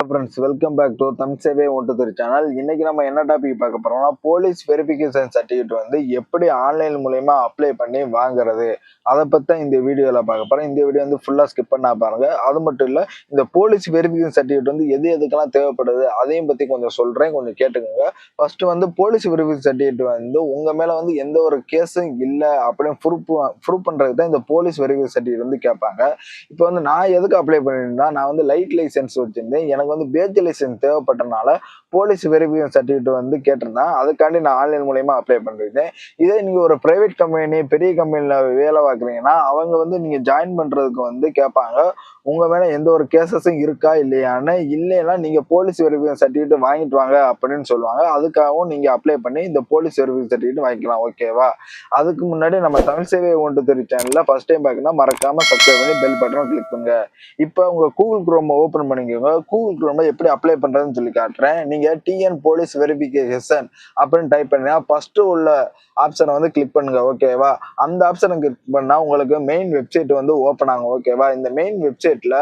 Friends, welcome back to Tamil சேவை ஒன்றுதொரு channel. இன்னைக்கு நம்ம என்ன டாபிக் பார்க்க போறோம்னா, போலீஸ் வெரிஃபிகேஷன் சர்டிஃபிகேட் வந்து எப்படி ஆன்லைன் மூலயமா அப்ளை பண்ணி வாங்குறது, அதை பத்தி இந்த வீடியோல பார்க்க போறோம். இந்த வீடியோ வந்து ஃபுல்லா ஸ்கிப் பண்ணா பாருங்க. அது மட்டும் இல்ல, இந்த போலீஸ் வெரிஃபிகேஷன் சர்டிஃபிகேட் வந்து எது எதுக்கெல்லாம் தேவைப்படுது அதையும் பத்தி கொஞ்சம் சொல்றேன், கொஞ்சம் கேட்டுக்கோங்க. ஃபர்ஸ்ட் வந்து போலீஸ் வெரிஃபிகேஷன் சர்டிஃபிகேட் வந்து உங்க மேல வந்து எந்த ஒரு கேஸும் இல்ல அப்படின்னு ப்ரூவ் பண்றதுக்கு தான் இந்த போலீஸ் வெரிஃபிகேஷன் சர்டிஃபிகேட் வந்து கேட்பாங்க. இப்போ வந்து நான் எதுக்கு அப்ளை பண்ணியிருந்தேன், நான் வந்து லைட் லைசென்ஸ் வச்சிருந்தேன். எனக்கு வந்து பேஜ் லைசென்ஸ் தேவைப்பட்டனால போலீஸ் வெரிஃபிகேஷன் சர்டிஃபிகேட் வந்து கேட்டிருந்தேன். அதுக்காண்டி நான் ஆன்லைன் மூலயமா அப்ளை பண்ணிருக்கேன். இதே நீங்க ஒரு பிரைவேட் கம்பெனி, பெரிய கம்பெனில வேலை பார்க்குறீங்கன்னா அவங்க வந்து நீங்க ஜாயின் பண்றதுக்கு வந்து கேட்பாங்க, உங்க மேல எந்த ஒரு கேசஸும் இருக்கா இல்லையான்னு. இல்லைன்னா நீங்க போலீஸ் வெரிஃபிகேஷன் சர்டிஃபிகேட் வாங்கிட்டு வாங்க அப்படின்னு சொல்லுவாங்க. அதுக்காகவும் நீங்க அப்ளை பண்ணி இந்த போலீஸ் வெரிஃபிகேஷன் சர்டிஃபிகேட் வாங்கிக்கலாம். ஓகேவா? அதுக்கு முன்னாடி நம்ம தமிழ் சேவை ஒன்றுதொரு சேனல்ல ஃபர்ஸ்ட் டைம் பார்க்கணும்னா மறக்காம சப்ஸ்கிரைப் பண்ணி பெல் பட்டனை கிளிக் பண்ணுங்க. இப்போ உங்க கூகுள் குரோம் ஓபன் பண்ணிக்கோங்க. கூகுள் குரோம்ல எப்படி அப்ளை பண்றதுன்னு சொல்லி காட்டுறேன். நீங்க டிஎன் போலீஸ் வெரிஃபிகேஷன் அப்படின்னு டைப் பண்ணா ஃபர்ஸ்ட் உள்ள ஆப்ஷனை வந்து கிளிக் பண்ணுங்க. ஓகேவா? அந்த ஆப்ஷனை கிளிக் பண்ணா உங்களுக்கு மெயின் வெப்சைட் வந்து ஓப்பன் ஆகும். ஓகேவா? இந்த மெயின் வெப்சைட்ல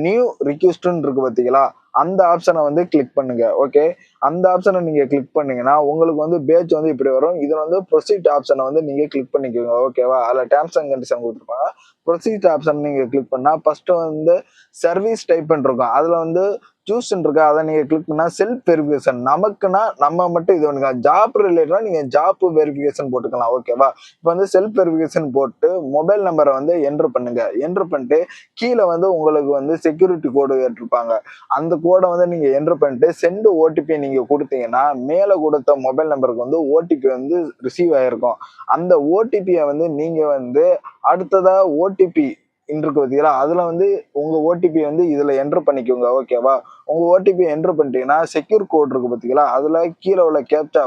நியூ ரிக்வெஸ்ட்னு இருக்கு பாத்தீங்களா, அந்த ஆப்ஷனை வந்து கிளிக் பண்ணுங்க. ஓகே, அந்த ஆப்ஷனை நீங்க கிளிக் பண்ணீங்கன்னா உங்களுக்கு வந்து பேஜ் வந்து இப்படி வரும். இதுல வந்து ப்ரொசீட் ஆப்ஷனை வந்து நீங்க கிளிக் பண்ணிக்கோங்க. ஓகேவா? அதுல டேர்ம்ஸ் அண்ட் கண்டிஷன் கொடுத்துருப்பாங்க. ப்ரொசீட் ஆப்ஷன் நீங்க கிளிக் பண்ணா ஃபர்ஸ்ட் வந்து சர்வீஸ் டைப் பண்ணிருக்கோம். அதுல வந்து சூஸ் இருக்கா, அதை நீங்க கிளிக் பண்ணா செல்ஃப் வெரிஃபிகேஷன். நமக்குன்னா நம்ம மட்டும் இது பண்ணிக்கலாம். ஜாப் ரிலேட்டடா நீங்க ஜாப் வெரிஃபிகேஷன் போட்டுக்கலாம். ஓகேவா? இப்போ வந்து செல்ஃப் வெரிஃபிகேஷன் போட்டு மொபைல் நம்பரை வந்து என்டர் பண்ணுங்க. என்டர் பண்ணிட்டு கீழே வந்து உங்களுக்கு வந்து செக்யூரிட்டி கோடு கேட்டிருப்பாங்க. அந்த கோடை வந்து நீங்க என்டர் பண்ணிட்டு சென்ட் ஓடிபி நீங்க கொடுத்தீங்கன்னா மேல கொடுத்த மொபைல் நம்பருக்கு வந்து ஓடிபி வந்து ரிசீவ் ஆயிருக்கும். அந்த ஓடிபியை வந்து நீங்க வந்து அடுத்ததா ஓடிபி இருக்கு பார்த்தீங்களா, அதுல வந்து உங்க ஓடிபி வந்து இதுல என்டர் பண்ணிக்கோங்க. ஓகேவா? உங்க ஓடிபி என்டர் பண்ணிட்டீங்கன்னா செக்யூர் கோட் இருக்கு பார்த்தீங்களா, அதுல கீழே உள்ள கேப்சா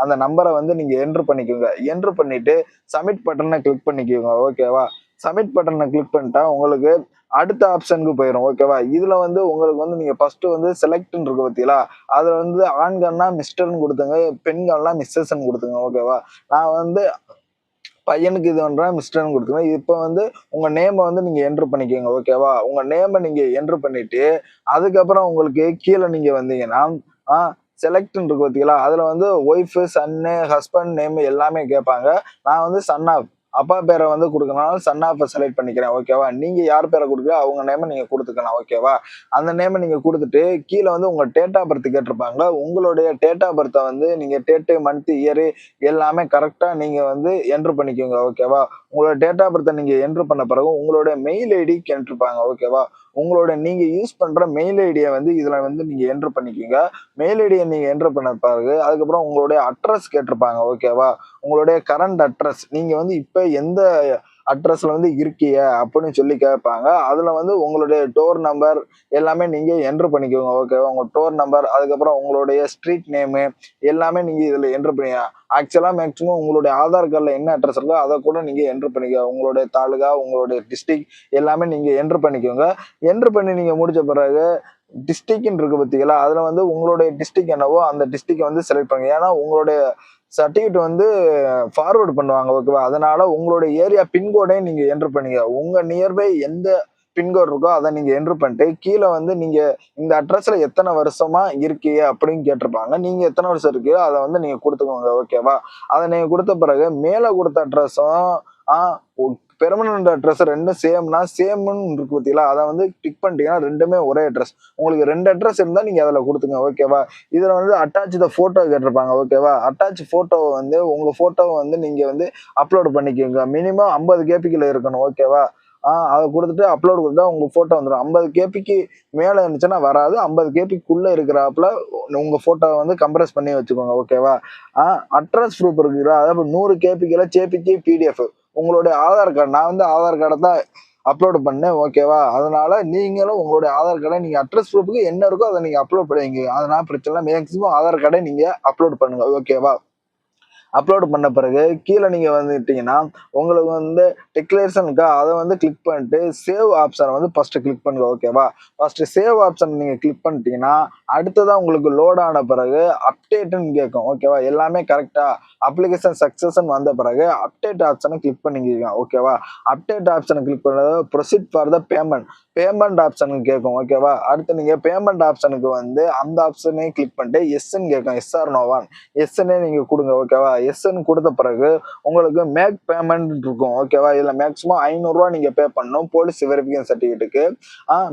அந்த நம்பரை வந்து நீங்க என்டர் பண்ணிக்கோங்க. என்டர் பண்ணிட்டு சப்மிட் பட்டனை கிளிக் பண்ணிக்கோங்க. ஓகேவா? சப்மிட் பட்டனை கிளிக் பண்ணிட்டா உங்களுக்கு அடுத்த ஆப்ஷனுக்கு போயிடும். ஓகேவா? இதுல வந்து உங்களுக்கு வந்து நீங்க ஃபர்ஸ்ட் வந்து செலக்ட் இருக்கு பார்த்தீங்களா, அதுல வந்து ஆண்கள்னா மிஸ்டர்னு கொடுத்துங்க, பெண்கள்லாம் மிஸ்ஸஸ்ன்னு கொடுத்துங்க. ஓகேவா? நான் வந்து பையனுக்கு இது பண்றேன், மிஸ்டர்னு கொடுத்துங்க. இப்போ வந்து உங்க நேமை வந்து நீங்க என்டர் பண்ணிக்கோங்க. ஓகேவா? உங்க நேமை நீங்க என்டர் பண்ணிட்டு அதுக்கப்புறம் உங்களுக்கு கீழே நீங்க வந்தீங்கன்னா செலக்ட் இருக்கு பார்த்தீங்களா, அதுல வந்து ஒய்ஃப், சன்னு, ஹஸ்பண்ட் நேம் எல்லாமே கேட்பாங்க. நான் வந்து சன் ஆஃப் அப்பா பேரை வந்து கொடுக்கறனால சன் ஆஃப் செலக்ட் பண்ணிக்கிறேன். ஓகேவா? நீங்க யார் பேரை கொடுக்கல அவங்க நேமை நீங்க கொடுத்துக்கலாம். ஓகேவா? அந்த நேமை நீங்க கொடுத்துட்டு கீழே வந்து உங்க டேட் ஆஃப் பர்த் கேட்டிருப்பாங்க. உங்களுடைய டேட் ஆஃப் பர்த்தை வந்து நீங்க டேட்டு, மந்த், இயர் எல்லாமே கரெக்டா நீங்க வந்து என்டர் பண்ணிக்கோங்க. ஓகேவா? உங்களோட டேட் ஆஃப் பர்த்தை நீங்க என்டர் பண்ண பிறகு உங்களுடைய மெயில் ஐடி கேட்டிருப்பாங்க. ஓகேவா? உங்களோட நீங்க யூஸ் பண்ற மெயில் ஐடியை வந்து இதுல வந்து நீங்க என்டர் பண்ணிக்கோங்க. மெயில் ஐடியை நீங்க என்டர் பண்ண பிறகு அதுக்கப்புறம் உங்களுடைய அட்ரஸ் கேட்டிருப்பாங்க. ஓகேவா? உங்களுடைய கரண்ட் அட்ரஸ், நீங்க வந்து இப்ப எந்த அட்ரஸ்ல வந்து இருக்கீங்க அப்படின்னு சொல்லி கேட்பாங்க. அதுல வந்து உங்களுடைய டோர் நம்பர் எல்லாமே நீங்க என்டர் பண்ணிக்கோங்க. ஓகேவா? உங்க டோர் நம்பர், அதுக்கப்புறம் உங்களுடைய ஸ்ட்ரீட் நேமு எல்லாமே நீங்க இதுல என்டர் பண்ணி ஆக்சுவலா மேக்சிமம் உங்களுடைய ஆதார் கார்டுல என்ன அட்ரஸ் இருக்கோ அதை கூட நீங்க என்டர் பண்ணிக்கோங்க. உங்களுடைய தாலுகா, உங்களுடைய டிஸ்ட்ரிக்ட் எல்லாமே நீங்க என்டர் பண்ணிக்கோங்க. என்டர் பண்ணி நீங்க முடிச்ச பிறகு டிஸ்ட்ரிக்ட்னு இருக்கு பார்த்தீங்களா, அதுல வந்து உங்களுடைய டிஸ்ட்ரிக்ட் என்னவோ அந்த டிஸ்ட்ரிக்ட் வந்து செலக்ட் பண்ணுங்க. ஏன்னா உங்களுடைய சர்டிஃபிகேட் வந்து ஃபார்வர்டு பண்ணுவாங்க. ஓகேவா? அதனால உங்களுடைய ஏரியா பின்கோடையும் நீங்க என்டர் பண்ணுங்க. உங்க நியர்பை எந்த பின்கோட் இருக்கோ அதை நீங்க என்டர் பண்ணிட்டு கீழே வந்து நீங்க இந்த அட்ரஸ்ல எத்தனை வருஷமா இருக்கீங்க அப்படின்னு கேட்டிருப்பாங்க. நீங்க எத்தனை வருஷம் இருக்கீங்க அதை வந்து நீங்க கொடுத்துக்கோங்க. ஓகேவா? அதை நீங்க கொடுத்த பிறகு மேல கொடுத்த அட்ரஸும் பெர்மனன்ட் அட்ரஸ் ரெண்டும் சேம்னா சேம்னு இருக்கு பார்த்தீங்களா, அதை வந்து கிளிக் பண்ணிட்டீங்கன்னா ரெண்டுமே ஒரே அட்ரஸ். உங்களுக்கு 2 அட்ரஸ் இருந்தா நீங்க அதில் கொடுத்துங்க. ஓகேவா? இதுல வந்து அட்டாச் த போட்டோ கேட்டிருப்பாங்க. ஓகேவா? அட்டாச் போட்டோவை வந்து உங்க போட்டோவை வந்து நீங்க வந்து அப்லோட் பண்ணிக்கோங்க. மினிமம் 50 கேபிக்குள்ள இருக்கணும். ஓகேவா? அதை கொடுத்துட்டு அப்லோட் கொடுத்தா உங்க போட்டோ வந்துடும். 50 கேபிக்கு மேல இருந்துச்சுன்னா வராது. 50 கேபிக்குள்ள இருக்கிறாப்புல உங்க போட்டோவை வந்து கம்ப்ரஸ் பண்ணி வச்சுக்கோங்க. ஓகேவா? அட்ரஸ் ப்ரூஃப் இருக்குதா, அதாவது 100 கேபிக்குள்ள ஜேபிஜி, பிடிஎஃப் உங்களுடைய ஆதார் கார்டு, நான் வந்து ஆதார் கார்டை தான் அப்லோட் பண்ணேன். ஓகேவா? அதனால நீங்களும் உங்களுடைய ஆதார் கார்டை நீங்க அட்ரஸ் ப்ரூஃபுக்கு என்ன இருக்கோ அதை நீங்க அப்லோட் பண்ணுவீங்க. அதனால பிரச்சனை இல்லை. மேக்சிமம் ஆதார் கார்டை நீங்க அப்லோட் பண்ணுங்க. ஓகேவா? அப்லோட் பண்ண பிறகு கீழே நீங்க வந்துட்டீங்கன்னா உங்களுக்கு வந்து டிக்ளரேஷன் இருக்கா, அதை வந்து கிளிக் பண்ணிட்டு சேவ் ஆப்ஷனை வந்து ஃபர்ஸ்ட் கிளிக் பண்ணுங்க. ஓகேவா? ஃபர்ஸ்ட் சேவ் ஆப்ஷன் நீங்க கிளிக் பண்ணிட்டீங்கன்னா அடுத்ததான் உங்களுக்கு லோட் ஆன பிறகு அப்டேட்னு கேட்கும். ஓகேவா? எல்லாமே கரெக்டா அப்ளிகேஷன் சக்சஸ் வந்த பிறகு அப்டேட் ஆப்ஷனை கிளிக் பண்ணிக்கோங்க. ஓகேவா? அப்டேட் ஆப்ஷனை கிளிக் பண்ணது proceed for the payment. Payment ஆப்ஷனுக்கு கேட்கும். ஓகேவா? அடுத்து நீங்க பேமெண்ட் ஆப்ஷனுக்கு வந்து அந்த ஆப்ஷனே கிளிக் பண்ணிட்டு எஸ்ன்னு கேட்கும். எஸ் ஆர் நோவான் எஸ்ன்னே நீங்க கொடுங்க. ஓகேவா? எஸ்ன்னு கொடுத்த பிறகு உங்களுக்கு மேக் பேமெண்ட் இருக்கும். ஓகேவா? இதுல மேக்ஸிமம் ரூ. 500 நீங்க பே பண்ணணும் போலீஸ் வெரிஃபிகேஷன் சர்டிஃபிகேட்டுக்கு.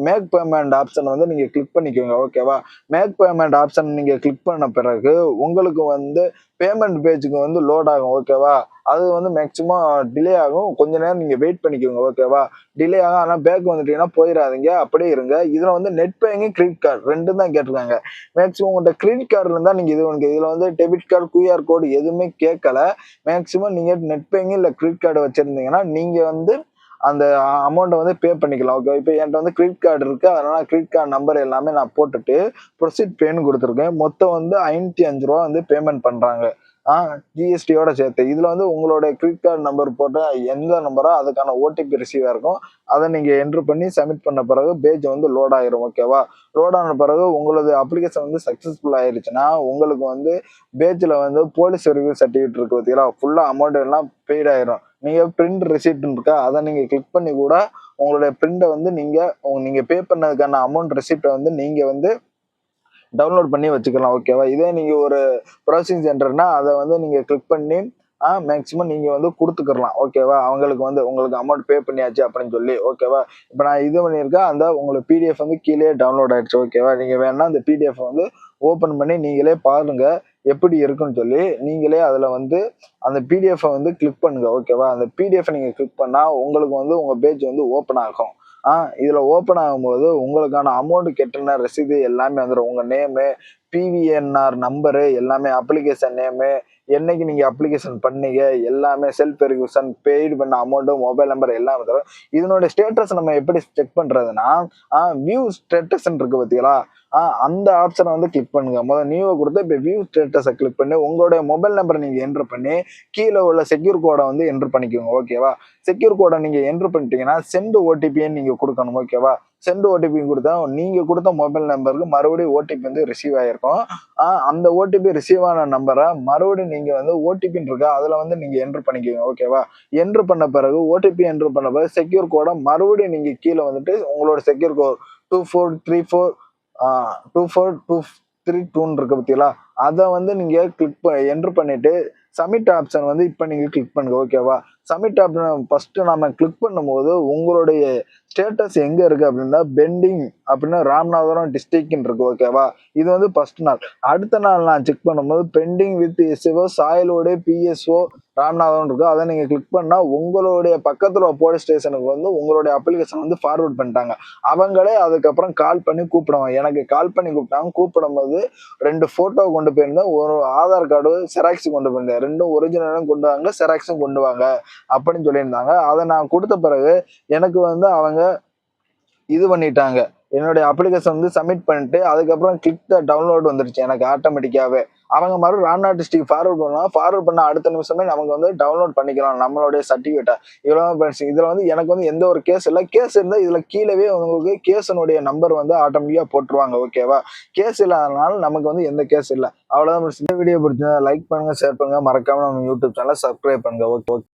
மேக் பேமெண்ட் ஆப்ஷன் வந்து நீங்க கிளிக் பண்ணிக்கோங்க. ஓகேவா? மேக் பேமெண்ட் ஆப்ஷன் நீங்க கிளிக் பண்ண பிறகு உங்களுக்கு வந்து பேமெண்ட் பேஜுக்கு வந்து லோட் ஆகும். ஓகேவா? அது வந்து மேக்ஸிமம் டிலே ஆகும். கொஞ்ச நேரம் நீங்க வெயிட் பண்ணிக்கோங்க. ஓகேவா? டிலே ஆகும். ஆனா பேக் வந்துட்டீங்கன்னா போயிடாதீங்க. அப்படியே இருங்க. இதுல வந்து நெட் பேங்கிங், கிரெடிட் கார்டு 2 தான் கேட்டிருக்காங்க. மேக்ஸிமம் உங்கள்ட்ட கிரெடிட் கார்டு இருந்தா நீங்க இது பண்ணுங்க. இதுல வந்து டெபிட் கார்டு, QR கோடு எதுவுமே கேட்கல. மேக்ஸிமம் நீங்க நெட் பேங்கிங் இல்ல கிரெடிட் கார்டு வச்சிருந்தீங்கன்னா நீங்க வந்து அந்த அமௌண்ட்டை வந்து பே பண்ணிக்கலாம். ஓகே. இப்போ என்கிட்ட வந்து கிரெடிட் கார்டு இருக்கு. அதனால கிரெடிட் கார்டு நம்பர் எல்லாமே நான் போட்டுட்டு ப்ரொசீட் பேன்னு கொடுத்துருக்கேன். மொத்தம் வந்து ரூ. 505 வந்து பேமெண்ட் பண்றாங்க. ஜிஎஸ்டியோட சேர்த்து. இதுல வந்து உங்களுடைய கிரெடிட் கார்டு நம்பர் போட்ட எந்த நம்பரோ அதுக்கான ஓடிபி ரிசீவ் ஆயிருக்கும். அதை நீங்க என்ட்ரு பண்ணி சப்மிட் பண்ண பிறகு பேஜ் வந்து லோட் ஆயிரும். ஓகேவா? லோட் ஆன பிறகு உங்களது அப்ளிகேஷன் வந்து சக்சஸ்ஃபுல் ஆயிருச்சுன்னா உங்களுக்கு வந்து பேஜ்ல வந்து போலீஸ் வெரிஃபிகேஷன் சர்டிஃபிகேட் இருக்கு பார்த்தீங்களா, ஃபுல்லா அமௌண்ட் எல்லாம் பெய்ட் ஆயிரும். நீங்க பிரிண்ட் ரிசிப்ட் இருக்கா, அதை நீங்க கிளிக் பண்ணி கூட உங்களுடைய பிரிண்டை வந்து நீங்க பே பண்ணதுக்கான அமௌண்ட் ரிசிப்டை வந்து நீங்க வந்து டவுன்லோட் பண்ணி வச்சுக்கலாம். ஓகேவா? இதே நீங்க ஒரு ப்ரௌசிங் சென்டர்னா அதை வந்து நீங்க கிளிக் பண்ணி மேக்ஸிமம் நீங்க வந்து கொடுத்துக்கலாம். ஓகேவா? அவங்களுக்கு வந்து உங்களுக்கு அமௌண்ட் பே பண்ணியாச்சு அப்படின்னு சொல்லி. ஓகேவா? இப்போ நான் இது பண்ணியிருக்கேன். அந்த உங்களுக்கு பிடிஎஃப் வந்து கீழே டவுன்லோட் ஆயிடுச்சு. ஓகேவா? நீங்க வேணா அந்த பிடிஎஃப் வந்து ஓப்பன் பண்ணி நீங்களே பாருங்க எப்படி இருக்குன்னு சொல்லி. நீங்களே அதுல வந்து அந்த பிடிஎஃப் வந்து கிளிக் பண்ணுங்க. ஓகேவா? அந்த பிடிஎஃப் நீங்க கிளிக் பண்ணா உங்களுக்கு வந்து உங்க பேஜ் வந்து ஓப்பன் ஆகும். இதுல ஓப்பன் ஆகும்போது உங்களுக்கான அமௌண்ட் கெட்டின ரசீது எல்லாமே வந்துடும். உங்க நேமு, பிவிஎன்ஆர் நம்பரு எல்லாமே, அப்ளிகேஷன் நேமு, என்னைக்கு நீங்க அப்ளிகேஷன் பண்ணீங்க எல்லாமே, செல்ஃப் வெரிஃபிகேஷன், பெய்டு பண்ண அமௌண்ட், மொபைல் நம்பர் எல்லாம் வந்துடும். இதனுடைய ஸ்டேட்டஸ் நம்ம எப்படி செக் பண்றதுன்னா, வியூ ஸ்டேட்டஸ் இருக்கு பாத்தீங்களா, அந்த ஆப்ஷனை வந்து கிளிக் பண்ணுங்க. முதல்ல நியூவை கொடுத்து இப்போ வியூ ஸ்டேட்டஸை கிளிக் பண்ணி உங்களுடைய மொபைல் நம்பரை நீங்க என்ட்ரு பண்ணி கீழே உள்ள செக்யூர் கோடை வந்து என்ட்ரு பண்ணிக்கோங்க. ஓகேவா? செக்யூர் கோடை நீங்க என்ட்ரு பண்ணிட்டீங்கன்னா சென்ட் ஓடிபின்னு நீங்க கொடுக்கணும். ஓகேவா? சென்ட் ஓடிபி கொடுத்தா நீங்க கொடுத்த மொபைல் நம்பருக்கு மறுபடியும் ஓடிபி வந்து ரிசீவ் ஆயிருக்கும். அந்த ஓடிபி ரிசீவ் ஆன நம்பரை மறுபடியும் நீங்க வந்து ஓடிபின்னு இருக்கா அதுல வந்து நீங்க என்ட்ரு பண்ணிக்கோங்க. ஓகேவா? என்ட்ரு பண்ண பிறகு ஓடிபி என்ட்ரு பண்ண பிறகு செக்யூர் கோடை மறுபடியும் நீங்க கீழே வந்துட்டு உங்களோட செக்யூர் கோட் 2432 இருக்கு பார்த்தீங்களா, அதை வந்து நீங்க என்ட்ரு பண்ணிட்டு சப்மிட் ஆப்ஷன் வந்து இப்போ நீங்க கிளிக் பண்ணுங்க. ஓகேவா? சப்மிட் ஆப்ஷன் ஃபர்ஸ்ட் நம்ம கிளிக் பண்ணும்போது உங்களுடைய ஸ்டேட்டஸ் எங்க இருக்கு அப்படின்னா பெண்டிங் அப்படின்னா ராமநாதபுரம் டிஸ்ட்ரிக்ட்னு இருக்கு. ஓகேவா? இது வந்து ஃபர்ஸ்ட் நாள். அடுத்த நாள் நான் செக் பண்ணும்போது பெண்டிங் வித் எஸ்ஓ சாயலோட பிஎஸ்ஓ ராமநாதபுரம் இருக்கு. அதை நீங்க கிளிக் பண்ணா உங்களுடைய பக்கத்துல போலீஸ் ஸ்டேஷனுக்கு வந்து உங்களுடைய அப்ளிகேஷன் வந்து ஃபார்வர்ட் பண்ணிட்டாங்க. அவங்களே அதுக்கப்புறம் கால் பண்ணி கூப்பிடுவாங்க. எனக்கு கால் பண்ணி கூப்பிட்டாங்க. கூப்பிடும்போது 2 போட்டோ கொண்டு போயிருந்தேன், ஒரு ஆதார் கார்டு செராக்ஸ் கொண்டு போயிருந்தேன். 2 ஒரிஜினலும் கொண்டு வாங்க, செராக்ஸும் கொண்டு வாங்க அப்படின்னு சொல்லியிருந்தாங்க. அதை நான் கொடுத்த பிறகு எனக்கு வந்து அவங்க இது பண்ணிட்டாங்க. என்னுடைய அப்ளிகேஷன் வந்து சப்மிட் பண்ணிட்டு அதுக்கப்புறம் கிளிக் த டவுன்லோட் வந்துருச்சு எனக்கு ஆட்டோமேட்டிக்காவே. அவங்க மறுபடியும் ராம்நாத் டிஸ்ட்ரிக்ட் ஃபார்வர்ட் பண்ணுவாங்க. ஃபார்வர்ட் பண்ண அடுத்த நிமிஷமே நமக்கு வந்து டவுன்லோட் பண்ணிக்கலாம் நம்மளுடைய சர்டிஃபிகேட்டை. இவ்வளவு இதுல வந்து எனக்கு வந்து எந்த ஒரு கேஸ் இல்லை. கேஸ் இருந்தால் இதுல கீழவே உங்களுக்கு கேஸனுடைய நம்பர் வந்து ஆட்டோமேட்டிக்கா போட்டுருவாங்க. ஓகேவா? கேஸ் இல்லாதனால நமக்கு வந்து எந்த கேஸ் இல்லை. அவ்வளவுதான். இந்த வீடியோ பிடிச்சா லைக் பண்ணுங்க, ஷேர் பண்ணுங்க, மறக்காம நம்ம யூடியூப் சேனலை சப்ஸ்கிரைப் பண்ணுங்க. ஓகே.